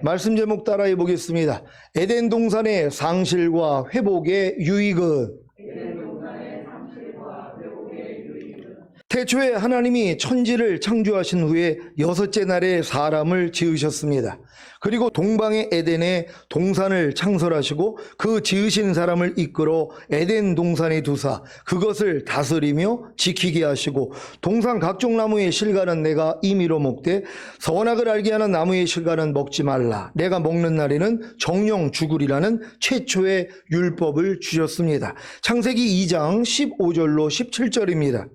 말씀 제목 따라해 보겠습니다. 에덴 동산의 상실과 회복의 유익은 태초에 하나님이 천지를 창조하신 후에 여섯째 날에 사람을 지으셨습니다. 그리고 동방의 에덴에 동산을 창설하시고 그 지으신 사람을 이끌어 에덴 동산에 두사 그것을 다스리며 지키게 하시고 동산 각종 나무의 실과는 내가 임의로 먹되 선악을 알게 하는 나무의 실과는 먹지 말라. 내가 먹는 날에는 정령 죽으리라는 최초의 율법을 주셨습니다. 창세기 2장 15절로 17절입니다.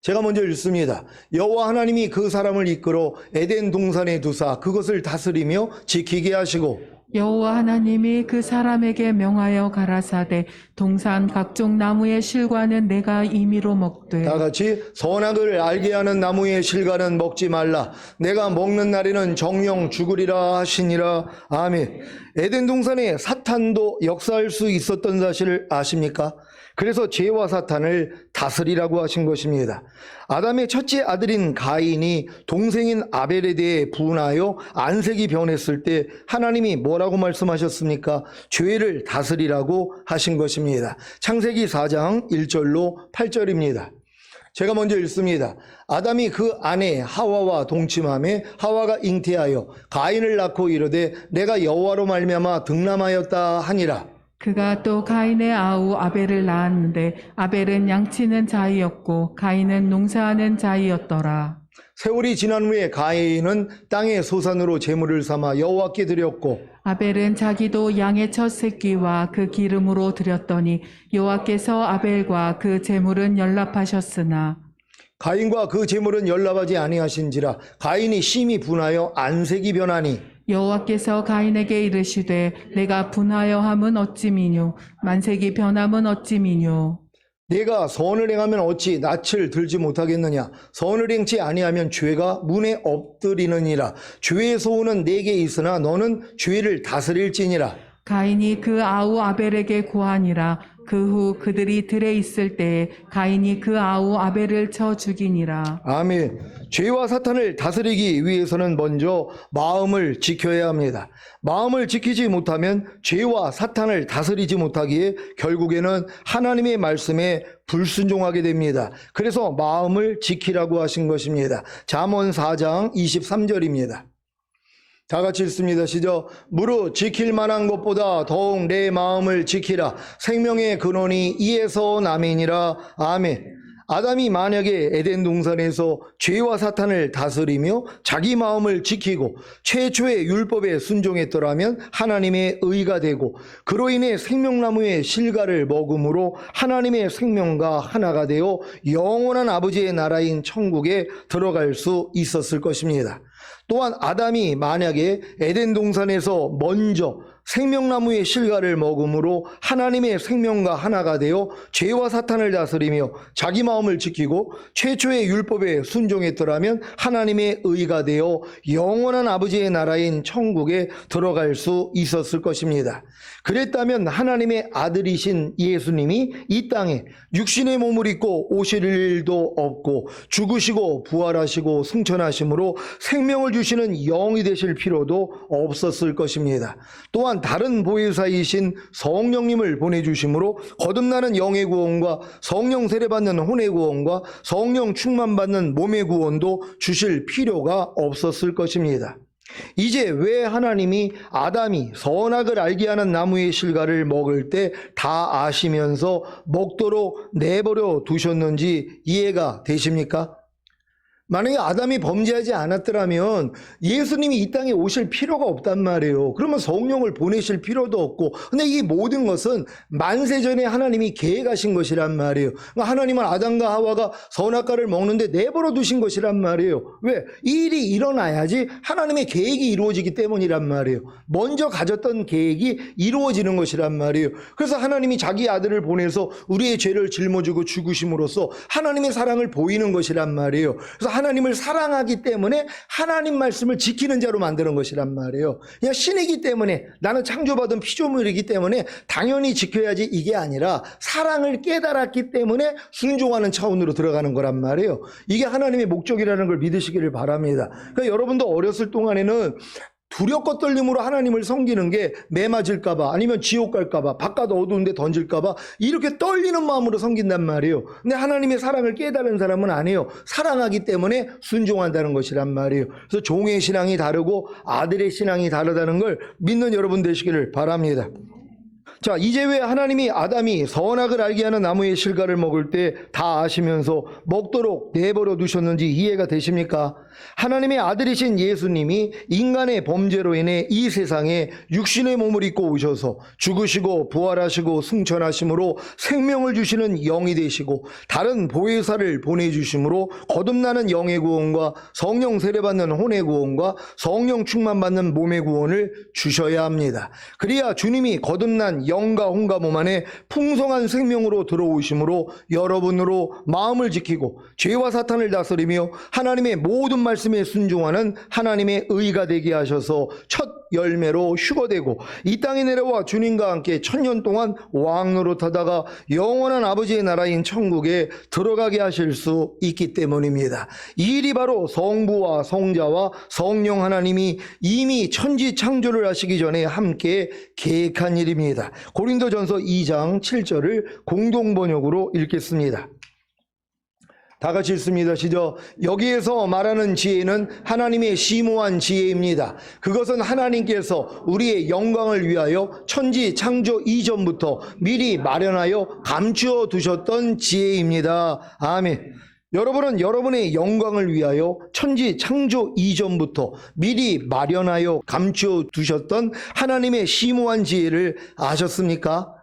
제가 먼저 읽습니다. 여호와 하나님이 그 사람을 이끌어 에덴 동산에 두사 그것을 다스리며 지키게 하시고 여호와 하나님이 그 사람에게 명하여 가라사대 동산 각종 나무의 실과는 내가 임의로 먹되 다 같이 선악을 알게 하는 나무의 실과는 먹지 말라. 내가 먹는 날에는 정령 죽으리라 하시니라. 아멘. 에덴 동산에 사탄도 역사할 수 있었던 사실을 아십니까? 그래서 죄와 사탄을 다스리라고 하신 것입니다. 아담의 첫째 아들인 가인이 동생인 아벨에 대해 분하여 안색이 변했을 때 하나님이 뭐라고 말씀하셨습니까? 죄를 다스리라고 하신 것입니다. 창세기 4장 1절로 8절입니다. 제가 먼저 읽습니다. 아담이 그 아내 하와와 동침하며 하와가 잉태하여 가인을 낳고 이르되 내가 여호와로 말미암아 등남하였다 하니라. 그가 또 가인의 아우 아벨을 낳았는데 아벨은 양치는 자이었고 가인은 농사하는 자이었더라. 세월이 지난 후에 가인은 땅의 소산으로 제물을 삼아 여호와께 드렸고 아벨은 자기도 양의 첫 새끼와 그 기름으로 드렸더니 여호와께서 아벨과 그 제물은 연락하셨으나 가인과 그 제물은 연락하지 아니하신지라. 가인이 심히 분하여 안색이 변하니 여호와께서 가인에게 이르시되 내가 분하여 함은 어찌 미뇨 만색이 변함은 어찌 미뇨. 내가 선을 행하면 어찌 낯을 들지 못하겠느냐. 선을 행치 아니하면 죄가 문에 엎드리느니라. 죄의 소원은 내게 있으나 너는 죄를 다스릴지니라. 가인이 그 아우 아벨에게 고하니라. 그 후 그들이 들에 있을 때에 가인이 그 아우 아벨을 쳐 죽이니라. 아멘. 죄와 사탄을 다스리기 위해서는 먼저 마음을 지켜야 합니다. 마음을 지키지 못하면 죄와 사탄을 다스리지 못하기에 결국에는 하나님의 말씀에 불순종하게 됩니다. 그래서 마음을 지키라고 하신 것입니다. 잠언 4장 23절입니다. 다 같이 읽습니다. 시작. 무릇 지킬 만한 것보다 더욱 내 마음을 지키라. 생명의 근원이 이에서 남이니라. 아멘. 아담이 만약에 에덴 동산에서 죄와 사탄을 다스리며 자기 마음을 지키고 최초의 율법에 순종했더라면 하나님의 의가 되고 그로 인해 생명나무의 실과를 먹음으로 하나님의 생명과 하나가 되어 영원한 아버지의 나라인 천국에 들어갈 수 있었을 것입니다. 또한 아담이 만약에 에덴 동산에서 먼저 생명나무의 실과를 먹음으로 하나님의 생명과 하나가 되어 죄와 사탄을 다스리며 자기 마음을 지키고 최초의 율법에 순종했더라면 하나님의 의가 되어 영원한 아버지의 나라인 천국에 들어갈 수 있었을 것입니다. 그랬다면 하나님의 아들이신 예수님이 이 땅에 육신의 몸을 입고 오실 일도 없고 죽으시고 부활하시고 승천하심으로 생명을 주시는 영이 되실 필요도 없었을 것입니다. 또한 다른 보혜사이신 성령님을 보내주심으로 거듭나는 영의 구원과 성령 세례받는 혼의 구원과 성령 충만받는 몸의 구원도 주실 필요가 없었을 것입니다. 이제 왜 하나님이 아담이 선악을 알게 하는 나무의 실과를 먹을 때 다 아시면서 먹도록 내버려 두셨는지 이해가 되십니까? 만약에 아담이 범죄하지 않았더라면 예수님이 이 땅에 오실 필요가 없단 말이에요. 그러면 성령을 보내실 필요도 없고, 근데 이 모든 것은 만세전에 하나님이 계획하신 것이란 말이에요. 하나님은 아담과 하와가 선악과를 먹는데 내버려 두신 것이란 말이에요. 왜? 이 일이 일어나야지 하나님의 계획이 이루어지기 때문이란 말이에요. 먼저 가졌던 계획이 이루어지는 것이란 말이에요. 그래서 하나님이 자기 아들을 보내서 우리의 죄를 짊어지고 죽으심으로써 하나님의 사랑을 보이는 것이란 말이에요. 그래서 하나님을 사랑하기 때문에 하나님 말씀을 지키는 자로 만드는 것이란 말이에요. 그냥 신이기 때문에, 나는 창조받은 피조물이기 때문에 당연히 지켜야지, 이게 아니라 사랑을 깨달았기 때문에 순종하는 차원으로 들어가는 거란 말이에요. 이게 하나님의 목적이라는 걸 믿으시기를 바랍니다. 그러니까 여러분도 어렸을 동안에는 두렵고 떨림으로 하나님을 섬기는 게 매 맞을까봐 아니면 지옥 갈까봐 바깥 어두운데 던질까봐 이렇게 떨리는 마음으로 섬긴단 말이에요. 근데 하나님의 사랑을 깨달은 사람은 아니에요. 사랑하기 때문에 순종한다는 것이란 말이에요. 그래서 종의 신앙이 다르고 아들의 신앙이 다르다는 걸 믿는 여러분 되시기를 바랍니다. 자, 이제 왜 하나님이 아담이 선악을 알게 하는 나무의 실과를 먹을 때 다 아시면서 먹도록 내버려 두셨는지 이해가 되십니까? 하나님의 아들이신 예수님이 인간의 범죄로 인해 이 세상에 육신의 몸을 입고 오셔서 죽으시고 부활하시고 승천하심으로 생명을 주시는 영이 되시고 다른 보혜사를 보내주심으로 거듭나는 영의 구원과 성령 세례받는 혼의 구원과 성령 충만받는 몸의 구원을 주셔야 합니다. 그래야 주님이 거듭난 영과 혼과 몸 안에 풍성한 생명으로 들어오심으로 여러분으로 마음을 지키고 죄와 사탄을 다스리며 하나님의 모든 말씀에 순종하는 하나님의 의가 되게 하셔서 첫 열매로 휴거되고 이 땅에 내려와 주님과 함께 1000년 동안 왕노릇하다가 영원한 아버지의 나라인 천국에 들어가게 하실 수 있기 때문입니다. 이 일이 바로 성부와 성자와 성령 하나님이 이미 천지 창조를 하시기 전에 함께 계획한 일입니다. 고린도전서 2장 7절을 공동번역으로 읽겠습니다. 다 같이 읽습니다. 시작. 여기에서 말하는 지혜는 하나님의 심오한 지혜입니다. 그것은 하나님께서 우리의 영광을 위하여 천지 창조 이전부터 미리 마련하여 감추어 두셨던 지혜입니다. 아멘. 여러분은 여러분의 영광을 위하여 천지 창조 이전부터 미리 마련하여 감추어 두셨던 하나님의 심오한 지혜를 아셨습니까?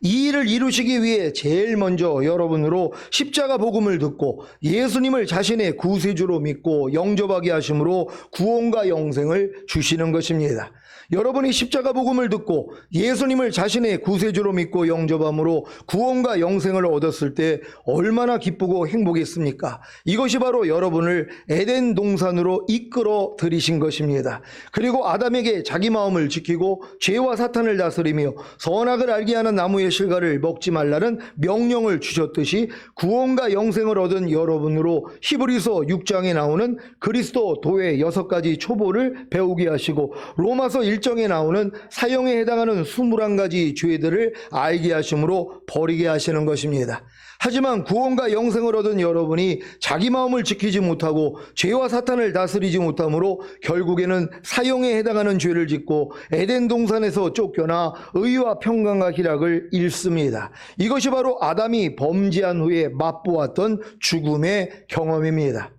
이 일을 이루시기 위해 제일 먼저 여러분으로 십자가 복음을 듣고 예수님을 자신의 구세주로 믿고 영접하게 하심으로 구원과 영생을 주시는 것입니다. 여러분이 십자가 복음을 듣고 예수님을 자신의 구세주로 믿고 영접함으로 구원과 영생을 얻었을 때 얼마나 기쁘고 행복했습니까? 이것이 바로 여러분을 에덴 동산으로 이끌어 들이신 것입니다. 그리고 아담에게 자기 마음을 지키고 죄와 사탄을 다스리며 선악을 알게 하는 나무의 실과를 먹지 말라는 명령을 주셨듯이 구원과 영생을 얻은 여러분으로 히브리서 6장에 나오는 그리스도 도의 6가지 초보를 배우게 하시고 로마서 1장에 나오는 사형에 해당하는 21가지 죄들을 알게 하심으로 버리게 하시는 것입니다. 하지만 구원과 영생을 얻은 여러분이 자기 마음을 지키지 못하고 죄와 사탄을 다스리지 못함으로 결국에는 사형에 해당하는 죄를 짓고 에덴 동산에서 쫓겨나 의와 평강과 희락을 잃습니다. 이것이 바로 아담이 범죄한 후에 맛보았던 죽음의 경험입니다.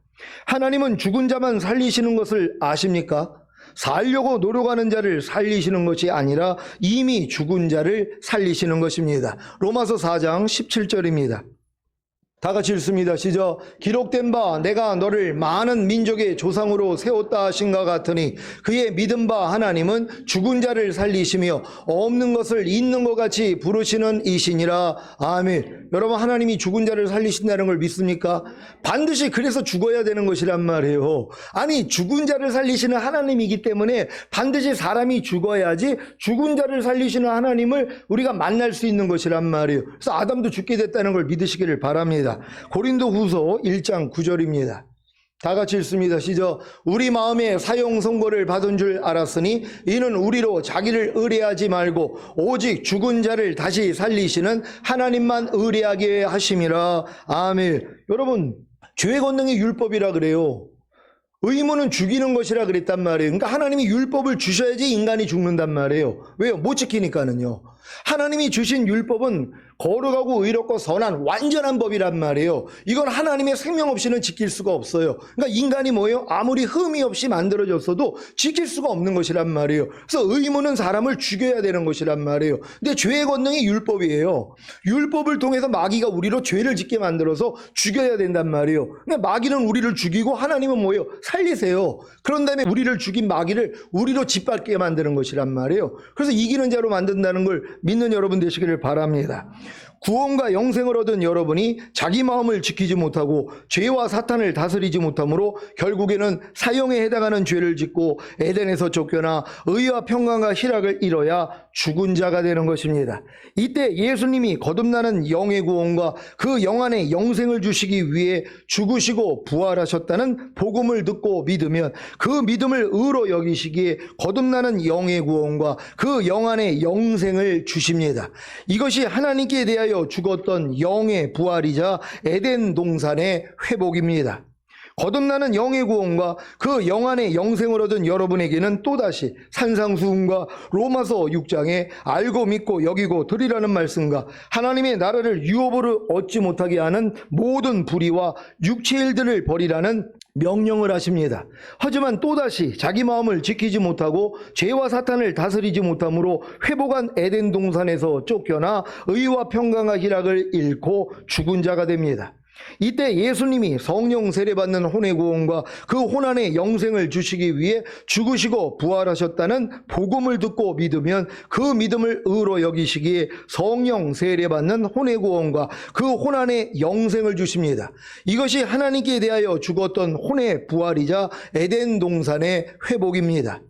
하나님은 죽은 자만 살리시는 것을 아십니까? 살려고 노력하는 자를 살리시는 것이 아니라 이미 죽은 자를 살리시는 것입니다. 로마서 4장 17절입니다. 다 같이 읽습니다. 시작. 기록된 바 내가 너를 많은 민족의 조상으로 세웠다 하신가 같으니 그의 믿은 바 하나님은 죽은 자를 살리시며 없는 것을 있는 것 같이 부르시는 이시니라. 아멘. 여러분, 하나님이 죽은 자를 살리신다는 걸 믿습니까? 반드시 그래서 죽어야 되는 것이란 말이에요. 아니, 죽은 자를 살리시는 하나님이기 때문에 반드시 사람이 죽어야지 죽은 자를 살리시는 하나님을 우리가 만날 수 있는 것이란 말이에요. 그래서 아담도 죽게 됐다는 걸 믿으시기를 바랍니다. 고린도후서 1장 9절입니다. 다 같이 읽습니다. 시작. 우리 마음에 사형 선고를 받은 줄 알았으니 이는 우리로 자기를 의뢰하지 말고 오직 죽은 자를 다시 살리시는 하나님만 의뢰하게 하심이라. 아멘. 여러분, 죄의 권능이 율법이라 그래요. 의무는 죽이는 것이라 그랬단 말이에요. 그러니까 하나님이 율법을 주셔야지 인간이 죽는단 말이에요. 왜요? 못 지키니까는요. 하나님이 주신 율법은 거룩하고 의롭고 선한 완전한 법이란 말이에요. 이건 하나님의 생명 없이는 지킬 수가 없어요. 그러니까 인간이 뭐예요? 아무리 흠이 없이 만들어졌어도 지킬 수가 없는 것이란 말이에요. 그래서 의무는 사람을 죽여야 되는 것이란 말이에요. 근데 죄의 권능이 율법이에요. 율법을 통해서 마귀가 우리로 죄를 짓게 만들어서 죽여야 된단 말이에요. 근데 마귀는 우리를 죽이고 하나님은 뭐예요? 살리세요. 그런 다음에 우리를 죽인 마귀를 우리로 짓밟게 만드는 것이란 말이에요. 그래서 이기는 자로 만든다는 걸 믿는 여러분 되시기를 바랍니다. 구원과 영생을 얻은 여러분이 자기 마음을 지키지 못하고 죄와 사탄을 다스리지 못함으로 결국에는 사형에 해당하는 죄를 짓고 에덴에서 쫓겨나 의와 평강과 희락을 잃어야 죽은 자가 되는 것입니다. 이때 예수님이 거듭나는 영의 구원과 그 영 안에 영생을 주시기 위해 죽으시고 부활하셨다는 복음을 듣고 믿으면 그 믿음을 의로 여기시기에 거듭나는 영의 구원과 그 영 안에 영생을 주십니다. 이것이 하나님께 대하여 죽었던 영의 부활이자 에덴 동산의 회복입니다. 거듭나는 영의 구원과 그 영 안에 영생을 얻은 여러분에게는 또다시 산상수훈과 로마서 6장에 알고 믿고 여기고 드리라는 말씀과 하나님의 나라를 유업으로 얻지 못하게 하는 모든 불의와 육체의 일들을 버리라는 명령을 하십니다. 하지만 또다시 자기 마음을 지키지 못하고 죄와 사탄을 다스리지 못함으로 회복한 에덴 동산에서 쫓겨나 의와 평강과 희락을 잃고 죽은 자가 됩니다. 이때 예수님이 성령 세례받는 혼의 구원과 그 혼안의 영생을 주시기 위해 죽으시고 부활하셨다는 복음을 듣고 믿으면 그 믿음을 의로 여기시기에 성령 세례받는 혼의 구원과 그 혼안의 영생을 주십니다. 이것이 하나님께 대하여 죽었던 혼의 부활이자 에덴 동산의 회복입니다.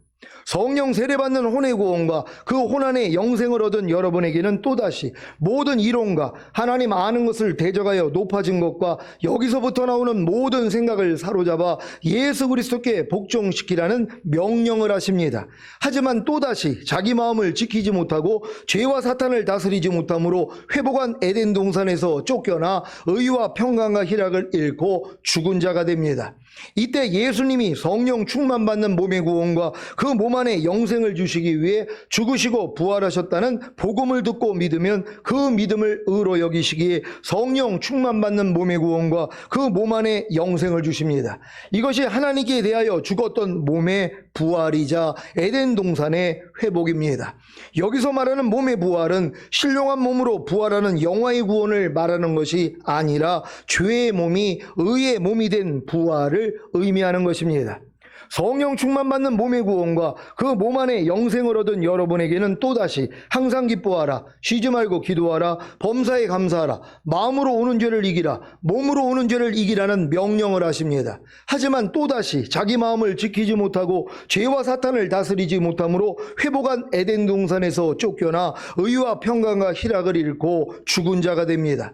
성령 세례받는 혼의 구원과 그 혼안의 영생을 얻은 여러분에게는 또다시 모든 이론과 하나님 아는 것을 대적하여 높아진 것과 여기서부터 나오는 모든 생각을 사로잡아 예수 그리스도께 복종시키라는 명령을 하십니다. 하지만 또다시 자기 마음을 지키지 못하고 죄와 사탄을 다스리지 못함으로 회복한 에덴 동산에서 쫓겨나 의와 평강과 희락을 잃고 죽은 자가 됩니다. 이때 예수님이 성령 충만받는 몸의 구원과 그 몸 안에 영생을 주시기 위해 죽으시고 부활하셨다는 복음을 듣고 믿으면 그 믿음을 의로 여기시기에 성령 충만받는 몸의 구원과 그 몸 안에 영생을 주십니다. 이것이 하나님께 대하여 죽었던 몸의 부활이자 에덴 동산의 회복입니다. 여기서 말하는 몸의 부활은 신령한 몸으로 부활하는 영화의 구원을 말하는 것이 아니라 죄의 몸이 의의 몸이 된 부활을 의미하는 것입니다. 성령 충만받는 몸의 구원과 그 몸 안에 영생을 얻은 여러분에게는 또다시 항상 기뻐하라, 쉬지 말고 기도하라, 범사에 감사하라, 마음으로 오는 죄를 이기라, 몸으로 오는 죄를 이기라는 명령을 하십니다. 하지만 또다시 자기 마음을 지키지 못하고 죄와 사탄을 다스리지 못함으로 회복한 에덴 동산에서 쫓겨나 의와 평강과 희락을 잃고 죽은 자가 됩니다.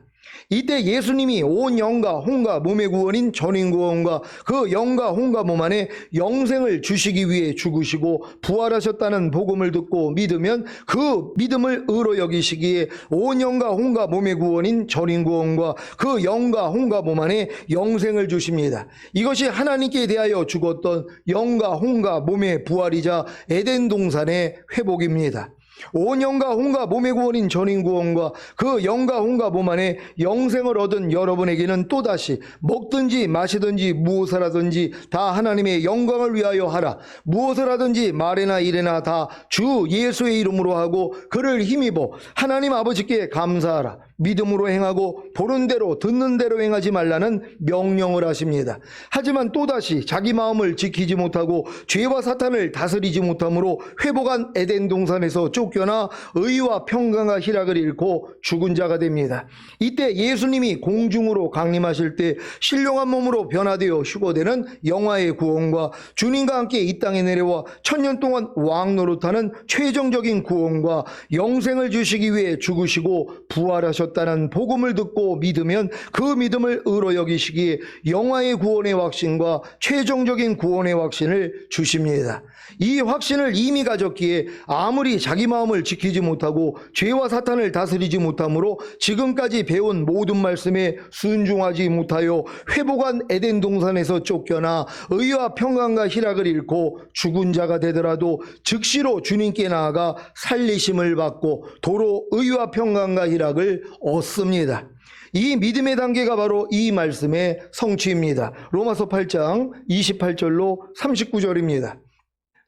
이때 예수님이 온 영과 혼과 몸의 구원인 전인구원과 그 영과 혼과 몸 안에 영생을 주시기 위해 죽으시고 부활하셨다는 복음을 듣고 믿으면 그 믿음을 의로 여기시기에 온 영과 혼과 몸의 구원인 전인구원과 그 영과 혼과 몸 안에 영생을 주십니다. 이것이 하나님께 대하여 죽었던 영과 혼과 몸의 부활이자 에덴 동산의 회복입니다. 온 영과 혼과 몸의 구원인 전인구원과 그 영과 혼과 몸 안에 영생을 얻은 여러분에게는 또다시 먹든지 마시든지 무엇을 하든지 다 하나님의 영광을 위하여 하라. 무엇을 하든지 말이나 일이나 다 주 예수의 이름으로 하고 그를 힘입어 하나님 아버지께 감사하라. 믿음으로 행하고 보는 대로 듣는 대로 행하지 말라는 명령을 하십니다. 하지만 또다시 자기 마음을 지키지 못하고 죄와 사탄을 다스리지 못함으로 회복한 에덴 동산에서 쫓겨나 의와 평강과 희락을 잃고 죽은 자가 됩니다. 이때 예수님이 공중으로 강림하실 때 신령한 몸으로 변화되어 휴거되는 영화의 구원과 주님과 함께 이 땅에 내려와 천년 동안 왕 노릇하는 최종적인 구원과 영생을 주시기 위해 죽으시고 부활하셨다는 복음을 듣고 믿으면 그 믿음을 의로 여기시기에 영화의 구원의 확신과 최종적인 구원의 확신을 주십니다. 이 확신을 이미 가졌기에 아무리 자기 마음을 지키지 못하고 죄와 사탄을 다스리지 못함으로 지금까지 배운 모든 말씀에 순종하지 못하여 회복한 에덴 동산에서 쫓겨나 의와 평강과 희락을 잃고 죽은 자가 되더라도 즉시로 주님께 나아가 살리심을 받고 도로 의와 평강과 희락을 얻습니다. 이 믿음의 단계가 바로 이 말씀의 성취입니다. 로마서 8장 28절로 39절입니다.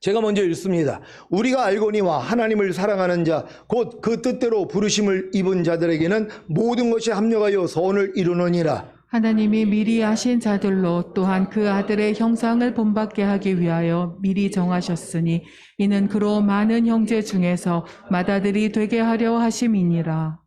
제가 먼저 읽습니다. 우리가 알거니와 하나님을 사랑하는 자 곧 그 뜻대로 부르심을 입은 자들에게는 모든 것이 합력하여 선을 이루느니라. 하나님이 미리 아신 자들로 또한 그 아들의 형상을 본받게 하기 위하여 미리 정하셨으니 이는 그로 많은 형제 중에서 맏아들이 되게 하려 하심이니라.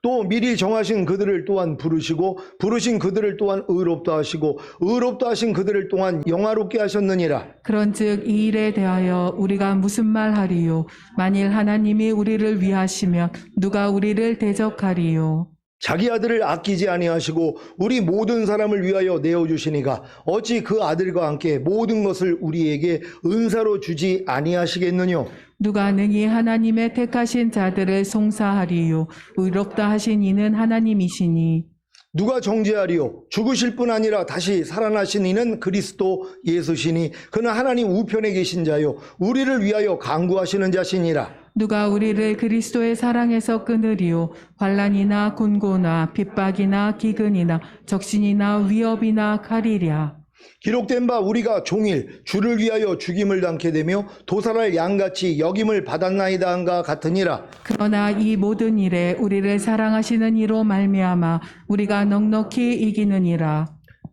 또 미리 정하신 그들을 또한 부르시고 부르신 그들을 또한 의롭다 하시고 의롭다 하신 그들을 또한 영화롭게 하셨느니라. 그런즉 이 일에 대하여 우리가 무슨 말하리요? 만일 하나님이 우리를 위하시면 누가 우리를 대적하리요? 자기 아들을 아끼지 아니하시고 우리 모든 사람을 위하여 내어주시니가 어찌 그 아들과 함께 모든 것을 우리에게 은사로 주지 아니하시겠느뇨? 누가 능히 하나님의 택하신 자들을 송사하리요? 의롭다 하신 이는 하나님이시니. 누가 정죄하리요? 죽으실 뿐 아니라 다시 살아나신 이는 그리스도 예수시니 그는 하나님 우편에 계신 자요 우리를 위하여 간구하시는 자시니라. 누가 우리를 그리스도의 사랑에서 끊으리요? 환난이나 곤고나 핍박이나 기근이나 적신이나 위협이나 칼이랴. 기록된 바 우리가 종일 주를 위하여 죽임을 당케 되며 도살할 양같이 여김을 받았나이다 한가 같으니라. 그러나 이 모든 일에 우리를 사랑하시는 이로 말미암아 우리가 넉넉히 이기느니라.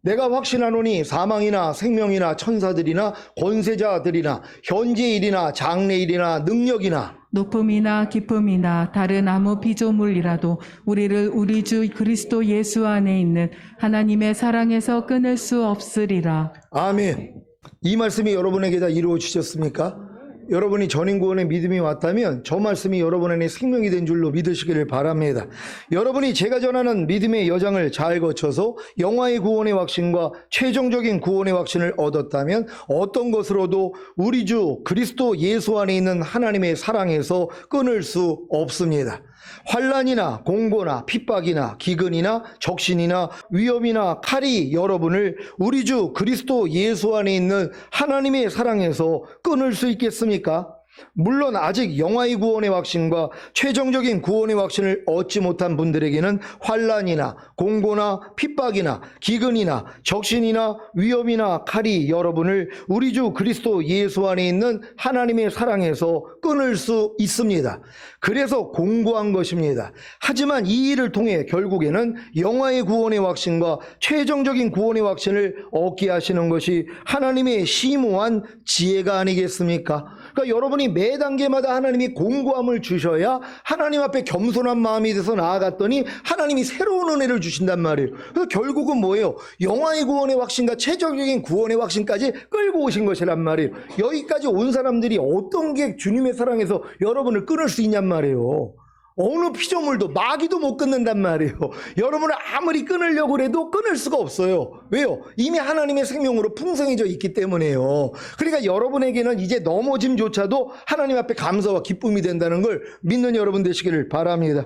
내가 확신하노니 사망이나 생명이나 천사들이나 권세자들이나 현재일이나 장래일이나 능력이나 높음이나 깊음이나 다른 아무 피조물이라도 우리를 우리 주 그리스도 예수 안에 있는 하나님의 사랑에서 끊을 수 없으리라. 아멘. 이 말씀이 여러분에게 다 이루어지셨습니까? 여러분이 전인구원의 믿음이 왔다면 저 말씀이 여러분에게 생명이 된 줄로 믿으시기를 바랍니다. 여러분이 제가 전하는 믿음의 여정을 잘 거쳐서 영화의 구원의 확신과 최종적인 구원의 확신을 얻었다면 어떤 것으로도 우리 주 그리스도 예수 안에 있는 하나님의 사랑에서 끊을 수 없습니다. 환난이나 공고나 핍박이나 기근이나 적신이나 위험이나 칼이 여러분을 우리 주 그리스도 예수 안에 있는 하나님의 사랑에서 끊을 수 있겠습니까? 물론 아직 영화의 구원의 확신과 최종적인 구원의 확신을 얻지 못한 분들에게는 환난이나 공고나 핍박이나 기근이나 적신이나 위험이나 칼이 여러분을 우리 주 그리스도 예수 안에 있는 하나님의 사랑에서 끊을 수 있습니다. 그래서 공고한 것입니다. 하지만 이 일을 통해 결국에는 영화의 구원의 확신과 최종적인 구원의 확신을 얻게 하시는 것이 하나님의 심오한 지혜가 아니겠습니까? 그러니까 여러분이 매 단계마다 하나님이 공고함을 주셔야 하나님 앞에 겸손한 마음이 돼서 나아갔더니 하나님이 새로운 은혜를 주신단 말이에요. 그래서 결국은 뭐예요? 영화의 구원의 확신과 최종적인 구원의 확신까지 끌고 오신 것이란 말이에요. 여기까지 온 사람들이 어떤 게 주님의 사랑에서 여러분을 끊을 수 있냔 말이에요. 어느 피조물도 마귀도 못 끊는단 말이에요. 여러분을 아무리 끊으려고 해도 끊을 수가 없어요. 왜요? 이미 하나님의 생명으로 풍성해져 있기 때문에요. 그러니까 여러분에게는 이제 넘어짐조차도 하나님 앞에 감사와 기쁨이 된다는 걸 믿는 여러분 되시기를 바랍니다.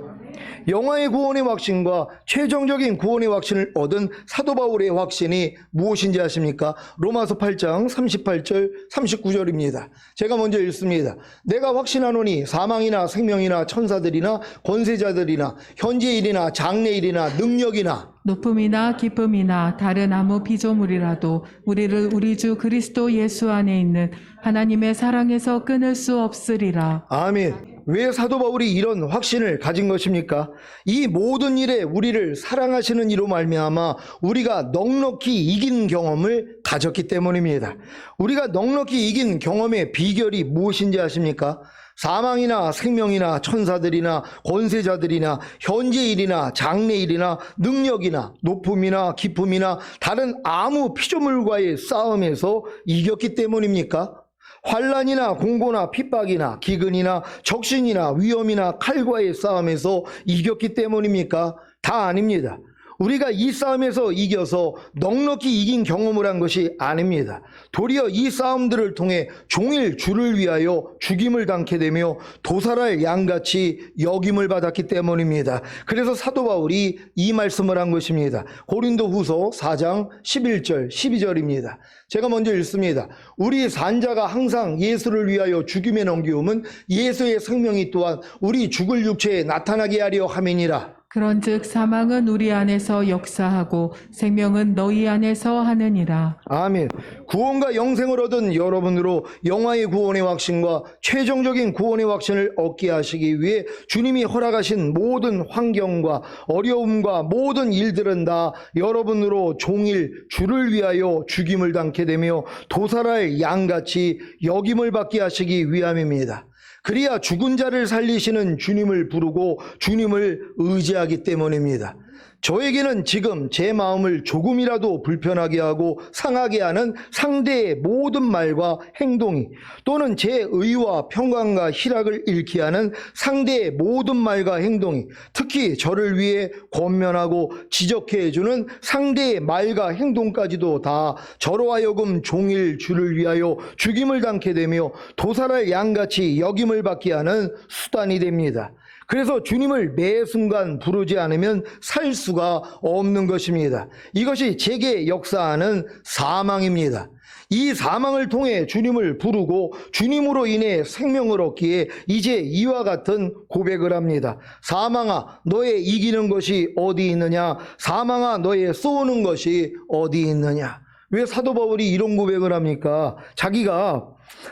영화의 구원의 확신과 최종적인 구원의 확신을 얻은 사도 바울의 확신이 무엇인지 아십니까? 로마서 8장 38절 39절입니다. 제가 먼저 읽습니다. 내가 확신하노니 사망이나 생명이나 천사들이나 권세자들이나 현재일이나 장래일이나 능력이나 높음이나 깊음이나 다른 아무 피조물이라도 우리를 우리 주 그리스도 예수 안에 있는 하나님의 사랑에서 끊을 수 없으리라. 아멘. 왜 사도 바울이 이런 확신을 가진 것입니까? 이 모든 일에 우리를 사랑하시는 이로 말미암아 우리가 넉넉히 이긴 경험을 가졌기 때문입니다. 우리가 넉넉히 이긴 경험의 비결이 무엇인지 아십니까? 사망이나 생명이나 천사들이나 권세자들이나 현재일이나 장래일이나 능력이나 높음이나 깊음이나 다른 아무 피조물과의 싸움에서 이겼기 때문입니까? 환난이나 공고나 핍박이나 기근이나 적신이나 위험이나 칼과의 싸움에서 이겼기 때문입니까? 다 아닙니다. 우리가 이 싸움에서 이겨서 넉넉히 이긴 경험을 한 것이 아닙니다. 도리어 이 싸움들을 통해 종일 주를 위하여 죽임을 당케 되며 도살할 양같이 여김을 받았기 때문입니다. 그래서 사도 바울이 이 말씀을 한 것입니다. 고린도후서 4장 11절 12절입니다. 제가 먼저 읽습니다. 우리 산자가 항상 예수를 위하여 죽임에 넘기움은 예수의 생명이 또한 우리 죽을 육체에 나타나게 하려 함이니라. 그런즉 사망은 우리 안에서 역사하고 생명은 너희 안에서 하느니라. 아멘. 구원과 영생을 얻은 여러분으로 영화의 구원의 확신과 최종적인 구원의 확신을 얻게 하시기 위해 주님이 허락하신 모든 환경과 어려움과 모든 일들은 다 여러분으로 종일 주를 위하여 죽임을 당케 되며 도살할 양같이 여김을 받게 하시기 위함입니다. 그래야 죽은 자를 살리시는 주님을 부르고 주님을 의지하기 때문입니다. 저에게는 지금 제 마음을 조금이라도 불편하게 하고 상하게 하는 상대의 모든 말과 행동이, 또는 제 의와 평강과 희락을 잃게 하는 상대의 모든 말과 행동이, 특히 저를 위해 권면하고 지적해 해주는 상대의 말과 행동까지도 다 저로 하여금 종일 주를 위하여 죽임을 당케 되며 도살할 양같이 여김을 받게 하는 수단이 됩니다. 그래서 주님을 매 순간 부르지 않으면 살 수가 없는 것입니다. 이것이 제게 역사하는 사망입니다. 이 사망을 통해 주님을 부르고 주님으로 인해 생명을 얻기에 이제 이와 같은 고백을 합니다. 사망아, 너의 이기는 것이 어디 있느냐? 사망아, 너의 쏘는 것이 어디 있느냐? 왜 사도 바울이 이런 고백을 합니까? 자기가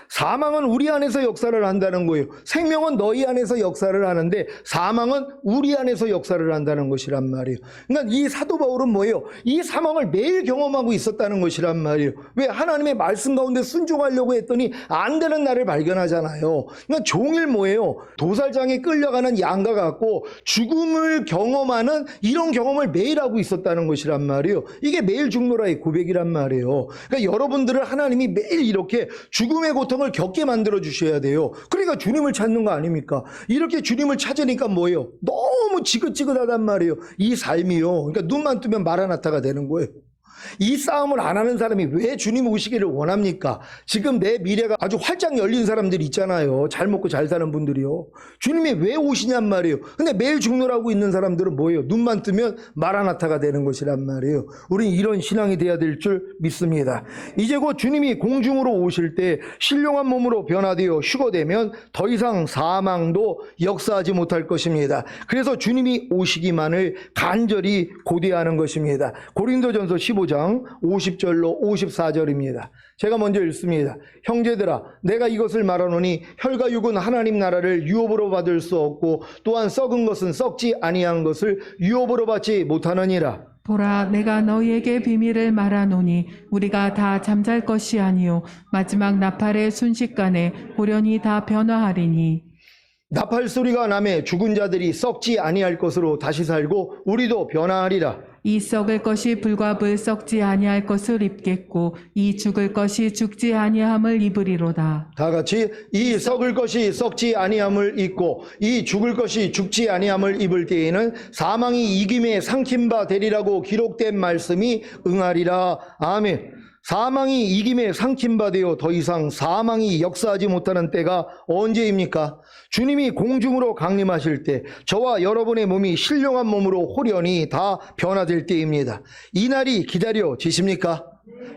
사망은 우리 안에서 역사를 한다는 거예요. 생명은 너희 안에서 역사를 하는데 사망은 우리 안에서 역사를 한다는 것이란 말이에요. 그러니까 이 사도 바울은 뭐예요? 이 사망을 매일 경험하고 있었다는 것이란 말이에요. 왜? 하나님의 말씀 가운데 순종하려고 했더니 안 되는 날을 발견하잖아요. 그러니까 종일 뭐예요? 도살장에 끌려가는 양과 같고 죽음을 경험하는 이런 경험을 매일 하고 있었다는 것이란 말이에요. 이게 매일 죽노라의 고백이란 말이에요. 그러니까 여러분들을 하나님이 매일 이렇게 죽음의 고통을 겪게 만들어 주셔야 돼요. 그러니까 주님을 찾는 거 아닙니까? 이렇게 주님을 찾으니까 뭐예요? 너무 지긋지긋하단 말이에요. 이 삶이요. 그러니까 눈만 뜨면 마라나타가 되는 거예요. 이 싸움을 안 하는 사람이 왜 주님 오시기를 원합니까? 지금 내 미래가 아주 활짝 열린 사람들 있잖아요. 잘 먹고 잘 사는 분들이요. 주님이 왜 오시냔 말이에요. 근데 매일 죽노라고 있는 사람들은 뭐예요? 눈만 뜨면 마라나타가 되는 것이란 말이에요. 우린 이런 신앙이 돼야 될 줄 믿습니다. 이제 곧 주님이 공중으로 오실 때 신령한 몸으로 변화되어 휴거되면 더 이상 사망도 역사하지 못할 것입니다. 그래서 주님이 오시기만을 간절히 고대하는 것입니다. 고린도전서 15장 50절로 54절입니다. 제가 먼저 읽습니다. 형제들아, 내가 이것을 말하노니 혈과 육은 하나님 나라를 유업으로 받을 수 없고 또한 썩은 것은 썩지 아니한 것을 유업으로 받지 못하느니라. 보라, 내가 너희에게 비밀을 말하노니 우리가 다 잠잘 것이 아니요 마지막 나팔의 순식간에 호련히 다 변화하리니. 나팔 소리가 나매 죽은 자들이 썩지 아니할 것으로 다시 살고 우리도 변화하리라. 이 썩을 것이 불과 불 썩지 아니할 것을 입겠고 이 죽을 것이 죽지 아니함을 입으리로다. 다 같이 이 썩을 것이 썩지 아니함을 입고 이 죽을 것이 죽지 아니함을 입을 때에는 사망이 이김에 삼킨 바 되리라고 기록된 말씀이 응하리라. 아멘. 사망이 이김에 삼킨 바 되어 더 이상 사망이 역사하지 못하는 때가 언제입니까? 주님이 공중으로 강림하실 때 저와 여러분의 몸이 신령한 몸으로 호련히 다 변화될 때입니다. 이 날이 기다려지십니까?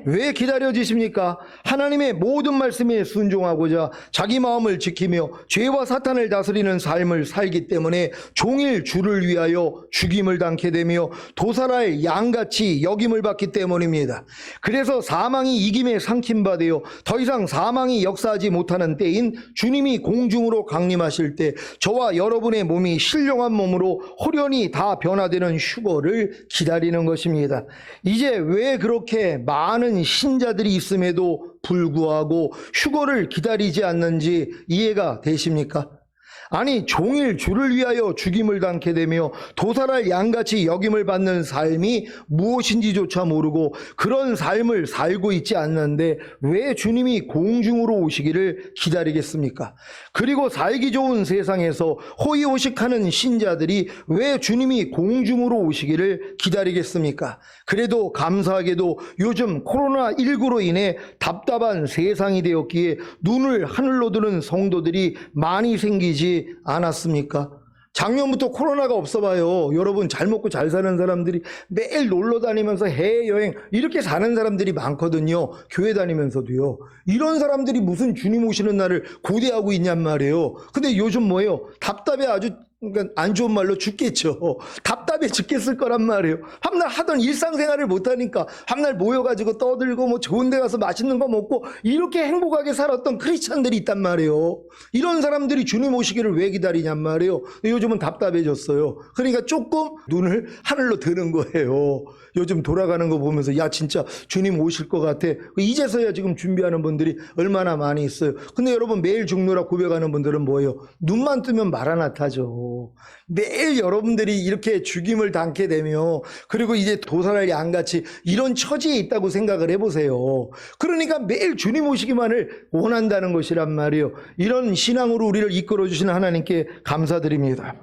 왜 기다려지십니까? 하나님의 모든 말씀에 순종하고자 자기 마음을 지키며 죄와 사탄을 다스리는 삶을 살기 때문에 종일 주를 위하여 죽임을 당케 되며 도살할 양같이 여김을 받기 때문입니다. 그래서 사망이 이김에 삼킨 바 되어 더 이상 사망이 역사하지 못하는 때인 주님이 공중으로 강림하실 때 저와 여러분의 몸이 신령한 몸으로 호련히 다 변화되는 휴거를 기다리는 것입니다. 이제 왜 그렇게 많은 신자들이 있음에도 불구하고 휴거를 기다리지 않는지 이해가 되십니까? 아니, 종일 주를 위하여 죽임을 당케 되며 도살할 양같이 여김을 받는 삶이 무엇인지조차 모르고 그런 삶을 살고 있지 않는데 왜 주님이 공중으로 오시기를 기다리겠습니까? 그리고 살기 좋은 세상에서 호의호식하는 신자들이 왜 주님이 공중으로 오시기를 기다리겠습니까? 그래도 감사하게도 요즘 코로나19로 인해 답답한 세상이 되었기에 눈을 하늘로 드는 성도들이 많이 생기지 않았습니까? 작년부터 코로나가 없어봐요. 여러분, 잘 먹고 잘 사는 사람들이 매일 놀러 다니면서 해외여행 이렇게 사는 사람들이 많거든요. 교회 다니면서도요. 이런 사람들이 무슨 주님 오시는 날을 고대하고 있냔 말이에요. 근데 요즘 뭐예요? 답답해 아주 그러니까 안 좋은 말로 죽겠죠. 답답해 죽겠을 거란 말이에요. 한날 하던 일상생활을 못하니까 한날 모여가지고 떠들고 뭐 좋은 데 가서 맛있는 거 먹고 이렇게 행복하게 살았던 크리스찬들이 있단 말이에요. 이런 사람들이 주님 오시기를 왜 기다리냔 말이에요. 요즘은 답답해졌어요. 그러니까 조금 눈을 하늘로 드는 거예요. 요즘 돌아가는 거 보면서 야 진짜 주님 오실 것 같아. 이제서야 지금 준비하는 분들이 얼마나 많이 있어요. 근데 여러분 매일 죽노라 고백하는 분들은 뭐예요? 눈만 뜨면 마라나타죠. 매일 여러분들이 이렇게 죽임을 당게 되며 그리고 이제 도살할 양같이 이런 처지에 있다고 생각을 해보세요. 그러니까 매일 주님 오시기만을 원한다는 것이란 말이에요. 이런 신앙으로 우리를 이끌어 주시는 하나님께 감사드립니다.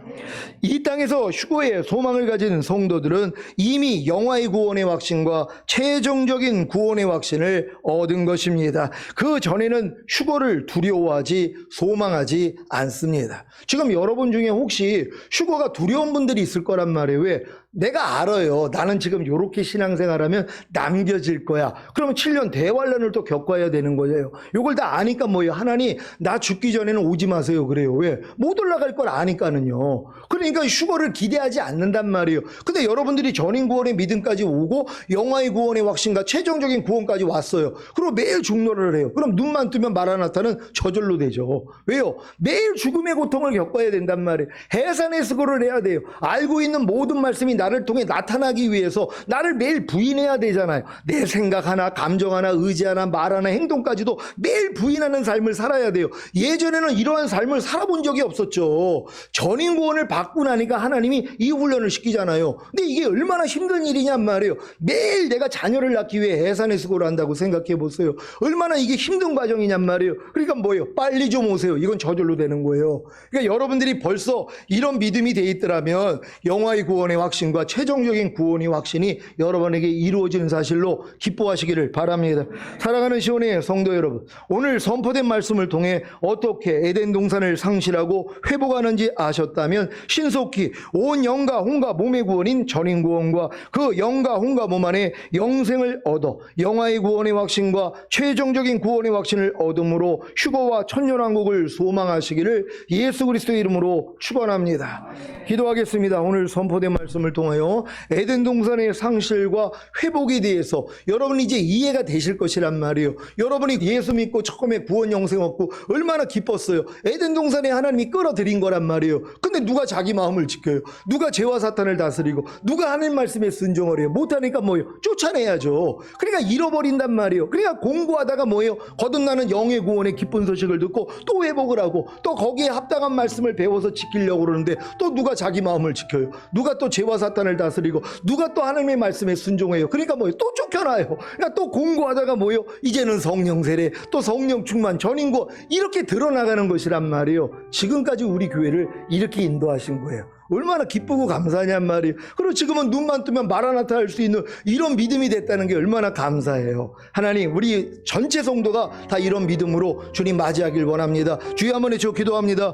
이 땅에서 휴거의 소망을 가진 성도들은 이미 영화의 구원의 확신과 최종적인 구원의 확신을 얻은 것입니다. 그 전에는 휴거를 두려워하지 소망하지 않습니다. 지금 여러분 중에 혹시 휴거가 두려운 분들이 있을 거란 말이에요. 왜? 내가 알아요. 나는 지금 이렇게 신앙생활하면 남겨질 거야. 그러면 7년 대환란을 또 겪어야 되는 거예요. 이걸 다 아니까 뭐예요? 하나님 나 죽기 전에는 오지 마세요. 그래요. 왜? 못 올라갈 걸 아니까는요. 그러니까 휴거를 기대하지 않는단 말이에요. 근데 여러분들이 전인 구원의 믿음까지 오고 영화의 구원의 확신과 최종적인 구원까지 왔어요. 그리고 매일 중노를 해요. 그럼 눈만 뜨면 마라나타는 저절로 되죠. 왜요? 매일 죽음의 고통을 겪어야 된단 말이에요. 해산의 수고를 해야 돼요. 알고 있는 모든 말씀이 나를 통해 나타나기 위해서 나를 매일 부인해야 되잖아요. 내 생각 하나, 감정 하나, 의지 하나, 말 하나, 행동까지도 매일 부인하는 삶을 살아야 돼요. 예전에는 이러한 삶을 살아본 적이 없었죠. 전인 구원을 받고 나니까 하나님이 이 훈련을 시키잖아요. 근데 이게 얼마나 힘든 일이냔 말이에요. 매일 내가 자녀를 낳기 위해 해산의 수고를 한다고 생각해 보세요. 얼마나 이게 힘든 과정이냔 말이에요. 그러니까 뭐예요? 빨리 좀 오세요. 이건 저절로 되는 거예요. 그러니까 여러분들이 벌써 이런 믿음이 돼 있더라면 영화의 구원의 확신과 최종적인 구원의 확신이 여러분에게 이루어지는 사실로 기뻐하시기를 바랍니다. 사랑하는 시온의 성도 여러분, 오늘 선포된 말씀을 통해 어떻게 에덴 동산을 상실하고 회복하는지 아셨다면 신속히 온 영과 혼과 몸의 구원인 전인 구원과 그 영과 혼과 몸 안에 영생을 얻어 영화의 구원의 확신과 최종적인 구원의 확신을 얻음으로 휴거와 천년왕국을 소망하시기를 예수 그리스도의 이름으로 축원합니다. 기도하겠습니다. 오늘 선포된 말씀을 통하여 에덴 동산의 상실과 회복에 대해서 여러분이 이제 이해가 되실 것이란 말이에요. 여러분이 예수 믿고 처음에 구원 영생 얻고 얼마나 기뻤어요. 에덴 동산에 하나님이 끌어들인 거란 말이에요. 근데 누가 자기 마음을 지켜요? 누가 죄와 사탄을 다스리고 누가 하나님 말씀에 순종을 해요? 못하니까 뭐예요? 쫓아내야죠. 그러니까 잃어버린단 말이에요. 그러니까 공부하다가 뭐예요? 거듭나는 영의 구원의 기쁜 소식을 듣고 또 회복을 하고 또 거기에 합당한 말씀을 배워서 지키려고 그러는데 또 누가 자기 마음을 지켜요? 누가 또 죄와 사탄을 다스리고 누가 또 하나님의 말씀에 순종해요? 그러니까 뭐예요? 또 쫓겨나요. 그러니까 또 공부하다가 뭐예요? 이제는 성령 세례, 또 성령 충만, 전인구 이렇게 드러나가는 것이란 말이에요. 지금까지 우리 교회를 이렇게 인도하신 거예요. 얼마나 기쁘고 감사하냔 말이에요. 그리고 지금은 눈만 뜨면 마라나타 할 수 있는 이런 믿음이 됐다는 게 얼마나 감사해요. 하나님, 우리 전체 성도가 다 이런 믿음으로 주님 맞이하길 원합니다. 주여 한번 해주시고 기도합니다.